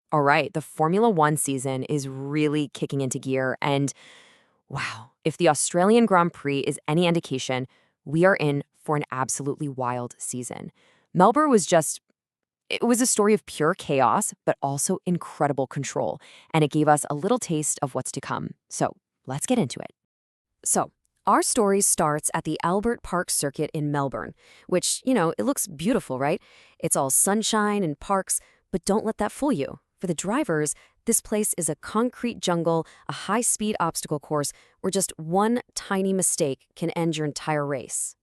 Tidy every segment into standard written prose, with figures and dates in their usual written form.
All right, the Formula One season is really kicking into gear. And wow, if the Australian Grand Prix is any indication, we are in for an absolutely wild season. Melbourne was just, it was a story of pure chaos, but also incredible control. And it gave us a little taste of what's to come. So let's get into it. So, our story starts at the Albert Park circuit in Melbourne, which, it looks beautiful, right? It's all sunshine and parks, but don't let that fool you. For the drivers, this place is a concrete jungle, a high-speed obstacle course where just one tiny mistake can end your entire race.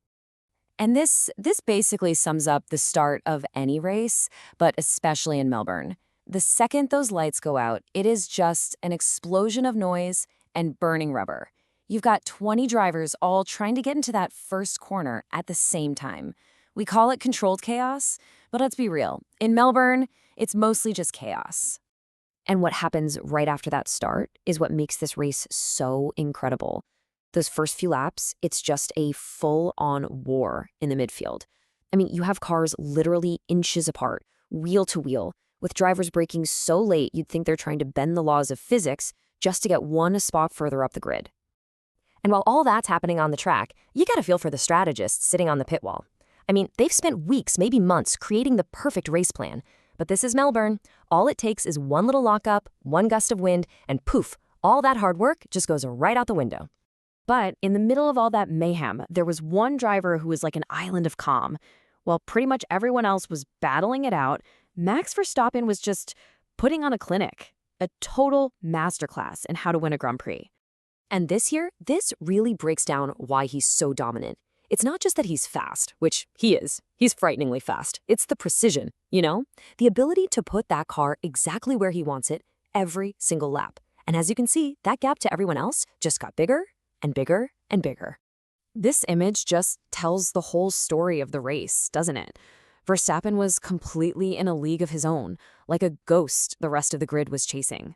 And this basically sums up the start of any race, but especially in Melbourne. The second those lights go out, it is just an explosion of noise and burning rubber. You've got 20 drivers all trying to get into that first corner at the same time. We call it controlled chaos, but let's be real. In Melbourne, it's mostly just chaos. And what happens right after that start is what makes this race so incredible. Those first few laps, it's just a full-on war in the midfield. I mean, you have cars literally inches apart, wheel to wheel, with drivers braking so late you'd think they're trying to bend the laws of physics just to get one spot further up the grid. And while all that's happening on the track, you gotta feel for the strategists sitting on the pit wall. I mean, they've spent weeks, maybe months, creating the perfect race plan. But this is Melbourne. All it takes is one little lockup, one gust of wind, and poof, all that hard work just goes right out the window. But in the middle of all that mayhem, there was one driver who was like an island of calm. While pretty much everyone else was battling it out, Max Verstappen was just putting on a clinic, a total masterclass in how to win a Grand Prix. And this year, this really breaks down why he's so dominant. It's not just that he's fast, which he is. He's frighteningly fast. It's the precision, the ability to put that car exactly where he wants it every single lap. And as you can see, that gap to everyone else just got bigger and bigger and bigger. This image just tells the whole story of the race, doesn't it? Verstappen was completely in a league of his own, like a ghost the rest of the grid was chasing.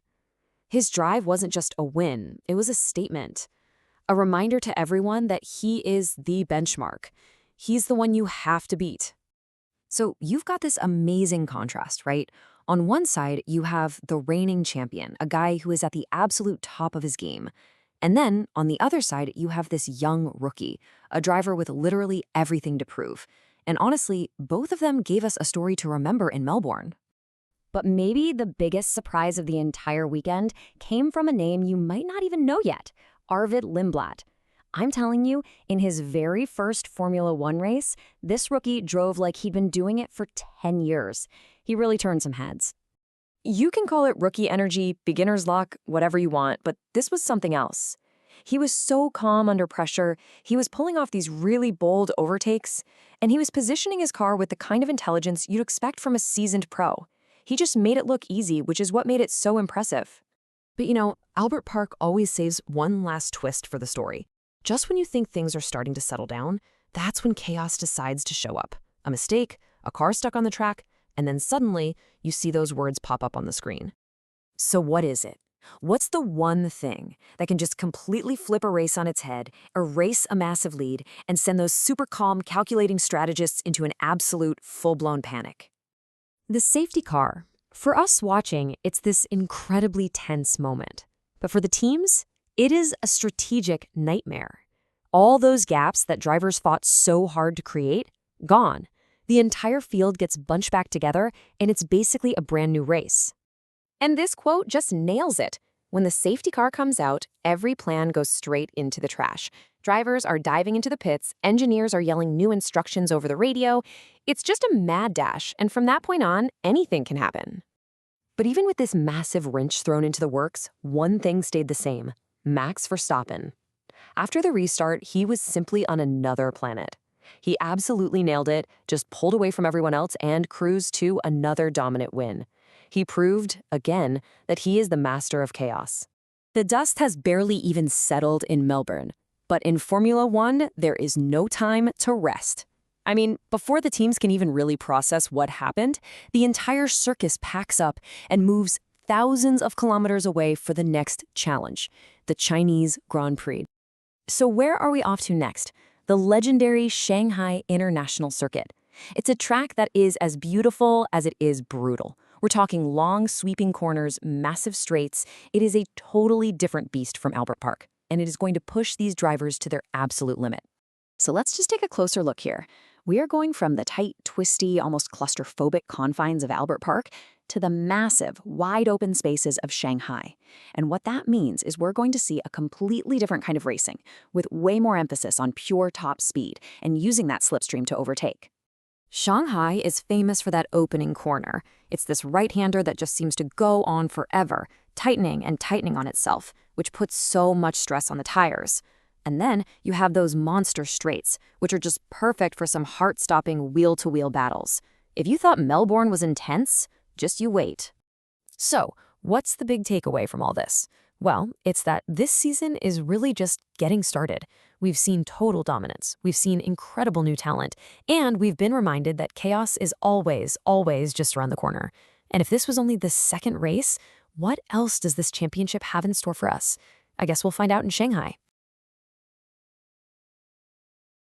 His drive wasn't just a win, it was a statement. A reminder to everyone that he is the benchmark. He's the one you have to beat. So you've got this amazing contrast, right? On one side, you have the reigning champion, a guy who is at the absolute top of his game. And then, on the other side, you have this young rookie, a driver with literally everything to prove. And honestly, both of them gave us a story to remember in Melbourne. But maybe the biggest surprise of the entire weekend came from a name you might not even know yet, Arvid Lindblad. I'm telling you, in his very first Formula One race, this rookie drove like he'd been doing it for 10 years. He really turned some heads. You can call it rookie energy, beginner's luck, whatever you want, but this was something else. He was so calm under pressure, he was pulling off these really bold overtakes, and he was positioning his car with the kind of intelligence you'd expect from a seasoned pro. He just made it look easy, which is what made it so impressive. But Albert Park always saves one last twist for the story. Just when you think things are starting to settle down, that's when chaos decides to show up. A mistake, a car stuck on the track, and then suddenly you see those words pop up on the screen. So what is it? What's the one thing that can just completely flip a race on its head, erase a massive lead, and send those super calm, calculating strategists into an absolute, full-blown panic? The safety car. For us watching, it's this incredibly tense moment. But for the teams, it is a strategic nightmare. All those gaps that drivers fought so hard to create, gone. The entire field gets bunched back together, and it's basically a brand new race. And this quote just nails it. When the safety car comes out, every plan goes straight into the trash. Drivers are diving into the pits, engineers are yelling new instructions over the radio. It's just a mad dash, and from that point on, anything can happen. But even with this massive wrench thrown into the works, one thing stayed the same: Max Verstappen. After the restart, he was simply on another planet. He absolutely nailed it, just pulled away from everyone else and cruised to another dominant win. He proved, again, that he is the master of chaos. The dust has barely even settled in Melbourne, but in Formula One, there is no time to rest. I mean, before the teams can even really process what happened, the entire circus packs up and moves thousands of kilometers away for the next challenge, the Chinese Grand Prix. So where are we off to next? The legendary Shanghai International Circuit. It's a track that is as beautiful as it is brutal, We're talking long, sweeping corners, massive straights. It is a totally different beast from Albert Park, and it is going to push these drivers to their absolute limit. So let's just take a closer look here. We are going from the tight, twisty, almost claustrophobic confines of Albert Park to the massive, wide-open spaces of Shanghai. And what that means is we're going to see a completely different kind of racing, with way more emphasis on pure top speed and using that slipstream to overtake. Shanghai is famous for that opening corner. It's this right-hander that just seems to go on forever, tightening and tightening on itself, which puts so much stress on the tires. And then you have those monster straights, which are just perfect for some heart-stopping wheel-to-wheel battles. If you thought Melbourne was intense, just you wait. So, what's the big takeaway from all this? Well, it's that this season is really just getting started. We've seen total dominance, we've seen incredible new talent, and we've been reminded that chaos is always, always just around the corner. And if this was only the second race, what else does this championship have in store for us? I guess we'll find out in Shanghai.